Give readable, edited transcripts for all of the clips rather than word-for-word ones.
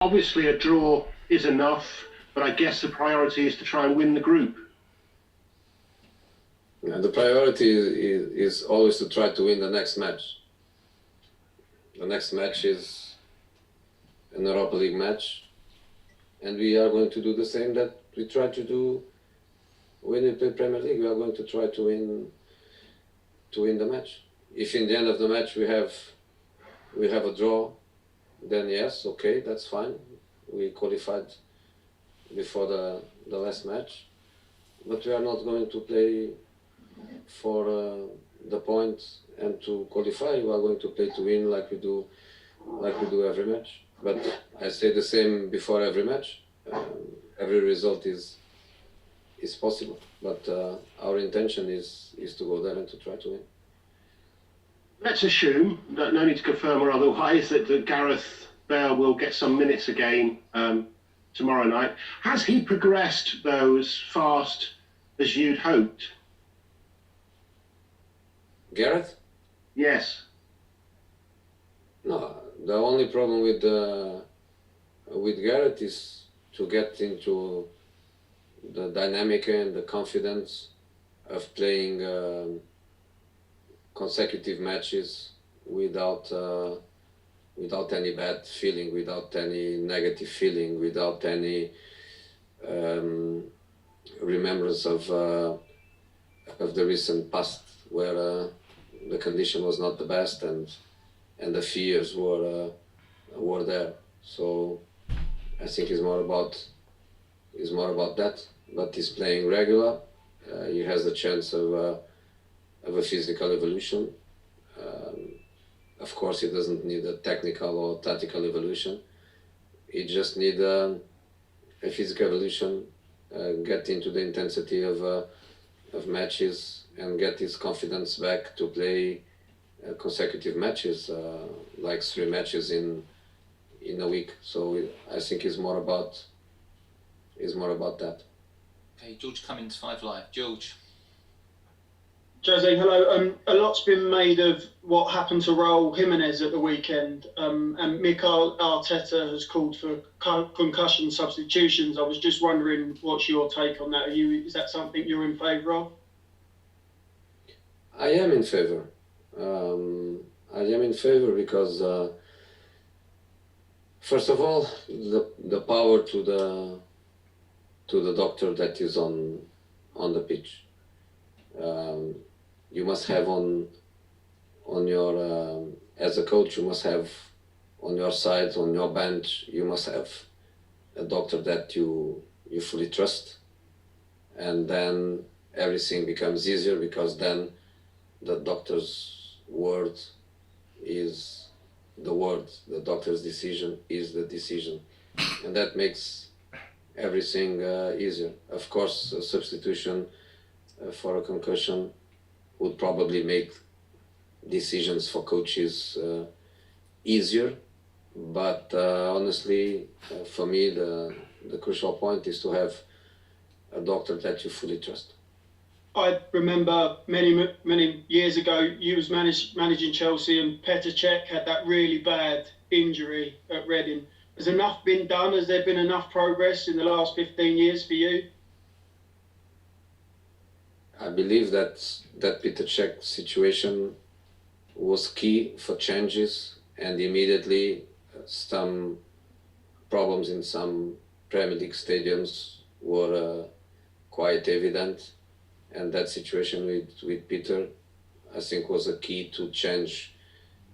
Obviously, a draw is enough, but I guess the priority is to try and win the group. And the priority is always to try to win the next match. The next match is an Europa League match, and we are going to do the same that we try to do when we play Premier League. We are going to try to win the match. If in the end of the match we have a draw, then yes, okay, that's fine. We qualified before the last match, but we are not going to play for the points and to qualify. We are going to play to win, like we do every match. But I say the same before every match. Every result is possible, but our intention is to go there and to try to win. Let's assume, no need to confirm or otherwise, that Gareth Bale will get some minutes again tomorrow night. Has he progressed, though, as fast as you'd hoped? Gareth? Yes. No, the only problem with Gareth is to get into the dynamic and the confidence of playing consecutive matches without any bad feeling, without any negative feeling, without any remembrance of the recent past where the condition was not the best and the fears were there. So I think it's more about that. But he's playing regular. He has the chance of a physical evolution. Of course, he doesn't need a technical or tactical evolution. He just needs a physical evolution, get into the intensity of matches and get his confidence back to play consecutive matches, like 3 matches in a week. So I think it's more about that. Okay, George Cummings, 5 Live. George. Jose, hello. A lot's been made of what happened to Raul Jimenez at the weekend, and Mikel Arteta has called for concussion substitutions. I was just wondering, what's your take on that? Is that something you're in favour of? I am in favour. I am in favour because, first of all, the power to the doctor that is on the pitch. You must have on your as a coach, you must have on your side, on your bench, you must have a doctor that you fully trust, and then everything becomes easier because then the doctor's word is the word, the doctor's decision is the decision, and that makes everything easier. Of course, a substitution for a concussion would probably make decisions for coaches easier, but honestly, for me, the crucial point is to have a doctor that you fully trust. I remember many years ago, you was managing Chelsea, and Petr Cech had that really bad injury at Reading. Has enough been done? Has there been enough progress in the last 15 years for you? I believe that Petr Cech situation was key for changes, and immediately some problems in some Premier League stadiums were quite evident, and that situation with Peter, I think, was a key to change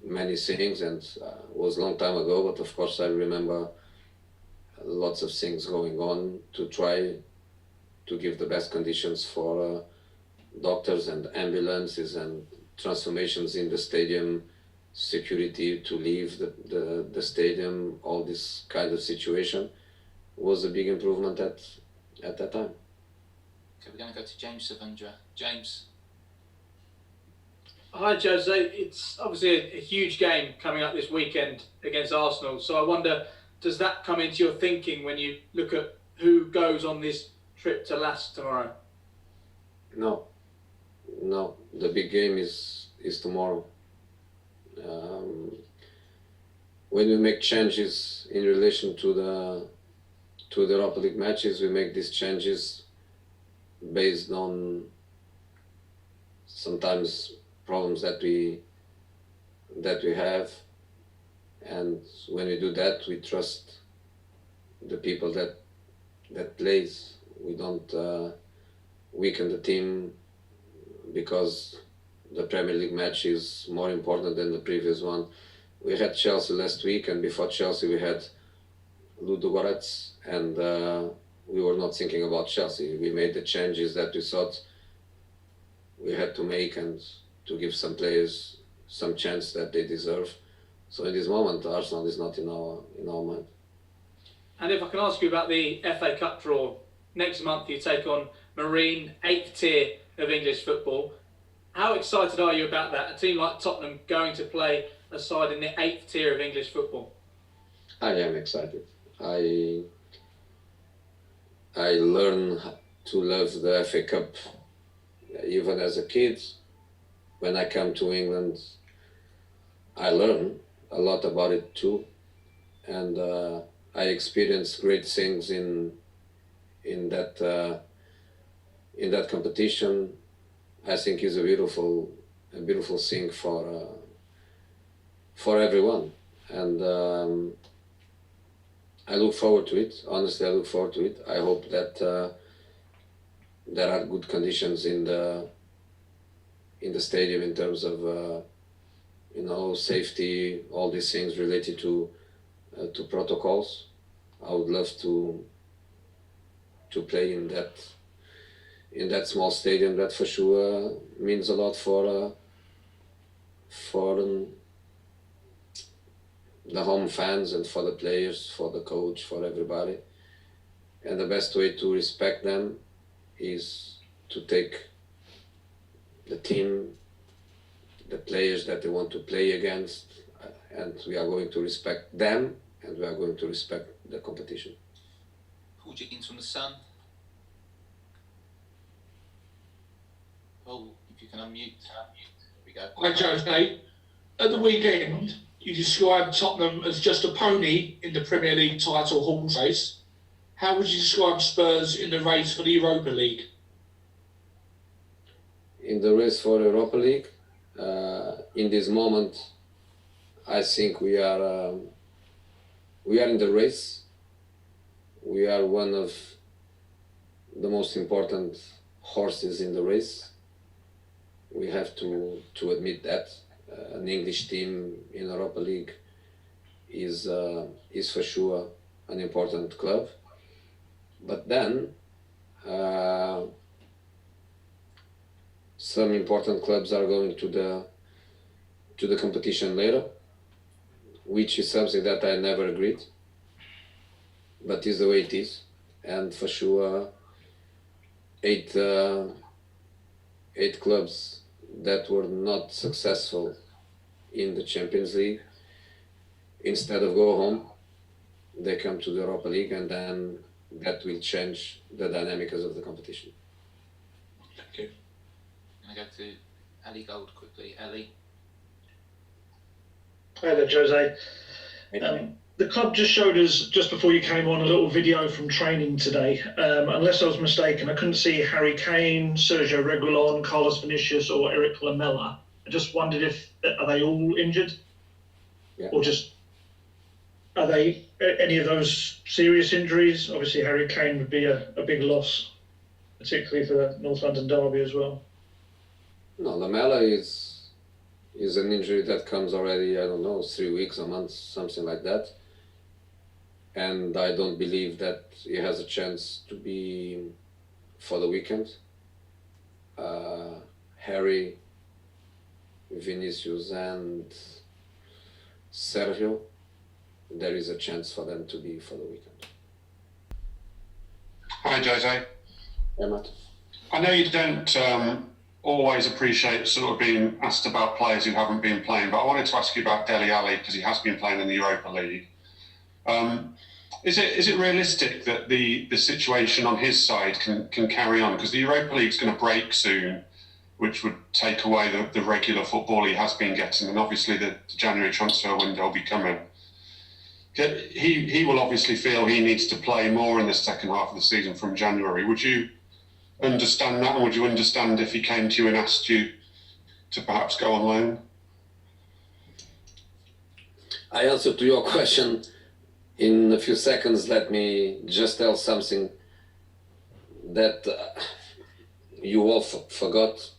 many things, and was a long time ago, but of course I remember lots of things going on to try to give the best conditions for doctors and ambulances and transformations in the stadium, security to leave the stadium, all this kind of situation was a big improvement at that time. Okay, we're going to go to James Savundra. James. Hi Jose, it's obviously a huge game coming up this weekend against Arsenal, so I wonder, does that come into your thinking when you look at who goes on this trip to LASK tomorrow? No, the big game is tomorrow. when we make changes in relation to the Europa League matches, we make these changes based on sometimes problems that we have, and when we do that, we trust the people that plays. We don't weaken the team because the Premier League match is more important than the previous one. We had Chelsea last week, and before Chelsea we had Ludogorets, and we were not thinking about Chelsea. We made the changes that we thought we had to make and to give some players some chance that they deserve. So in this moment, Arsenal is not in our mind. And if I can ask you about the FA Cup draw, next month you take on Marine, 8th tier of English football. How excited are you about that? A team like Tottenham going to play a side in the 8th tier of English football. I am excited. I learned to love the FA Cup even as a kid. When I come to England, I learn a lot about it too, and I experienced great things in that competition. I think is a beautiful thing for everyone, and I look forward to it. Honestly, I look forward to it. I hope that there are good conditions in the stadium in terms of safety, all these things related to protocols. I would love to play in that small stadium. That for sure means a lot for the home fans and for the players, for the coach, for everybody. And the best way to respect them is to take the team, the players that they want to play against, and we are going to respect them, and we are going to respect the competition. Paul Jenkins from The Sun. Paul, if you can unmute. There we go. Hi, Jose. At the weekend, you described Tottenham as just a pony in the Premier League title horse race. How would you describe Spurs in the race for the Europa League? In the race for Europa League, in this moment, I think we are in the race. We are one of the most important horses in the race. We have to admit that. An English team in Europa League is for sure an important club. But then some important clubs are going to the competition later, which is something that I never agreed, but is the way it is. And for sure, eight clubs that were not successful in the Champions League, instead of go home, they come to the Europa League, and then that will change the dynamics of the competition. Thank you. I'm going to go to Ali Gold quickly. Ali. Hi there, Jose. The club just showed us, just before you came on, a little video from training today. Unless I was mistaken, I couldn't see Harry Kane, Sergio Reguilon, Carlos Vinicius or Eric Lamela. I just wondered are they all injured? Yeah. Or just, are they any of those serious injuries? Obviously Harry Kane would be a big loss, particularly for the North London derby as well. No, Lamela is an injury that comes already, 3 weeks, a month, something like that. And I don't believe that he has a chance to be for the weekend. Harry, Vinicius and Sergio, there is a chance for them to be for the weekend. Hi, Jose. Emma? I know you don't always appreciate sort of being asked about players who haven't been playing, but I wanted to ask you about Dele Alli because he has been playing in the Europa League. Is it realistic that the situation on his side can carry on? Because the Europa League's going to break soon, which would take away the regular football he has been getting, and obviously the January transfer window will be coming. he will obviously feel he needs to play more in the second half of the season from January. Would you understand that, and would you understand if he came to you and asked you to perhaps go on loan? I answer to your question in a few seconds. Let me just tell something that you all forgot,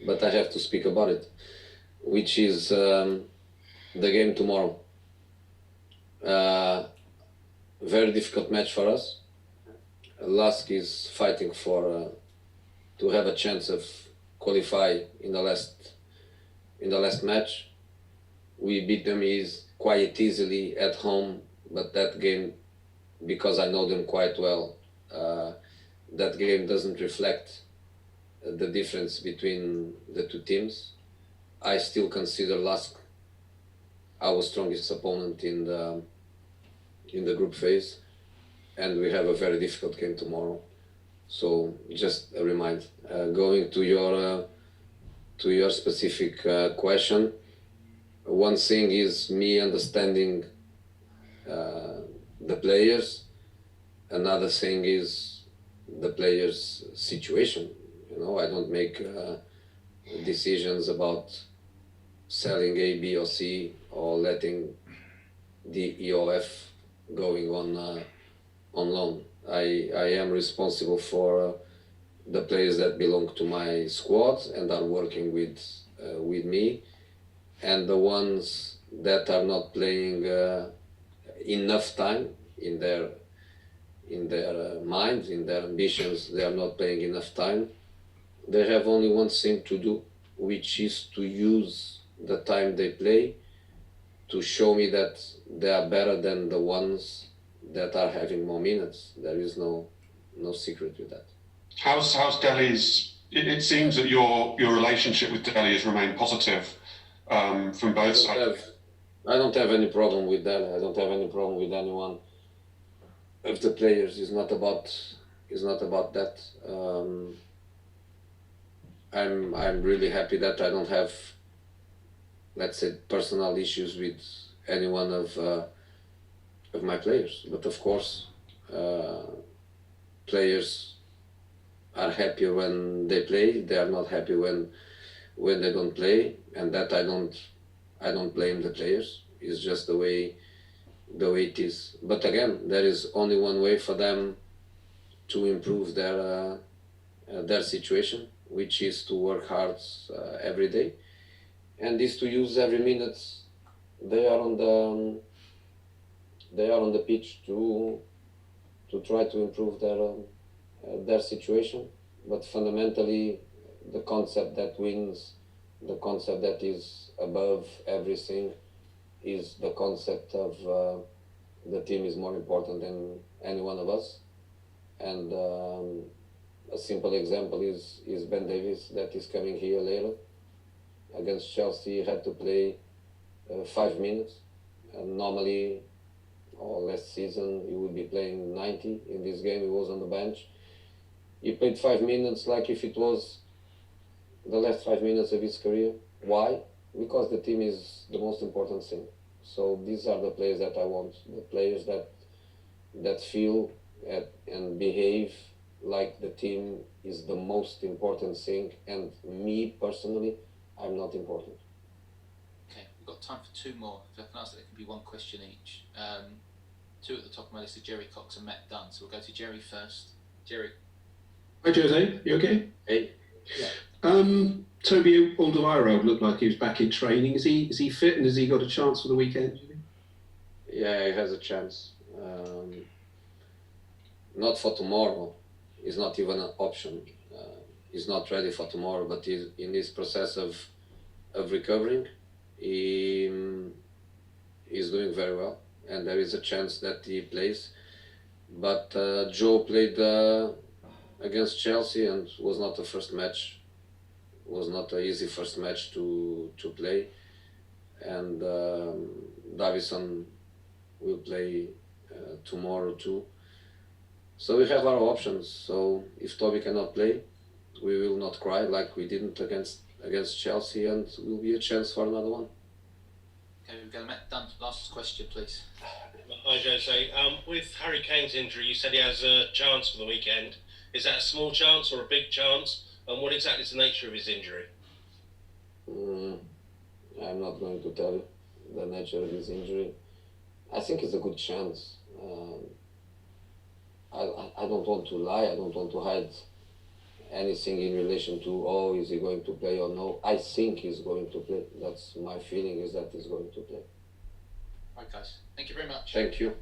but I have to speak about it, which is the game tomorrow. Very difficult match for us. LASK is fighting for to have a chance of qualify in the last match. We beat them quite easily at home, but that game, because I know them quite well, that game doesn't reflect the difference between the two teams. I still consider LASK our strongest opponent in the group phase, and we have a very difficult game tomorrow. So just a reminder. Going to your specific question, one thing is me understanding the players. Another thing is the players' situation. You know, I don't make decisions about selling A, B, or C, or letting the EOF going on loan. I am responsible for the players that belong to my squad and are working with me, and the ones that are not playing enough time in their minds, in their ambitions. They are not playing enough time. They have only one thing to do, which is to use the time they play to show me that they are better than the ones that are having more minutes. There is no secret with that. How's Dele's? It seems that your relationship with Dele has remained positive from both sides. I don't have any problem with that. I don't have any problem with anyone of the players. It's not about that. I'm really happy that I don't have, let's say, personal issues with any one of my players. But of course, players are happier when they play. They are not happy when they don't play, and that I don't blame the players. It's just the way it is. But again, there is only one way for them to improve their situation, which is to work hard every day, and is to use every minute they are on the pitch to try to improve their situation. But fundamentally, the concept that wins, the concept that is above everything, is the concept of the team is more important than any one of us. And a simple example is Ben Davies, that is coming here later. Against Chelsea, he had to play 5 minutes. And normally, or last season, he would be playing 90. In this game, he was on the bench. He played 5 minutes like if it was the last 5 minutes of his career. Why? Because the team is the most important thing. So these are the players that I want. The players that feel and behave like the team is the most important thing, and me personally, I'm not important. Okay, we've got time for 2 more. If I can ask that, it can be 1 question each. 2 at the top of my list are Jerry Cox and Matt Dunn. So we'll go to Jerry first. Jerry. Hi Jose, you okay? Hey. Yeah. Toby Alderweireld looked like he was back in training. Is he fit, and has he got a chance for the weekend, do you think? Yeah, he has a chance. Not for tomorrow. It's not even an option. He's not ready for tomorrow, but he's in this process of recovering. He's doing very well, and there is a chance that he plays. But Joe played against Chelsea, and was not the first match. Was not an easy first match to play. And Davison will play tomorrow too. So we have our options. So if Toby cannot play, we will not cry like we didn't against Chelsea, and will be a chance for another one. Okay, we've got Matt Dunn. Last question, please. Hi, Jose. With Harry Kane's injury, you said he has a chance for the weekend. Is that a small chance or a big chance? And what exactly is the nature of his injury? I'm not going to tell the nature of his injury. I think it's a good chance. I don't want to lie. I don't want to hide anything in relation to, oh, is he going to play or no. I think he's going to play. That's my feeling, is that he's going to play. Right, guys. Thank you very much. Thank you.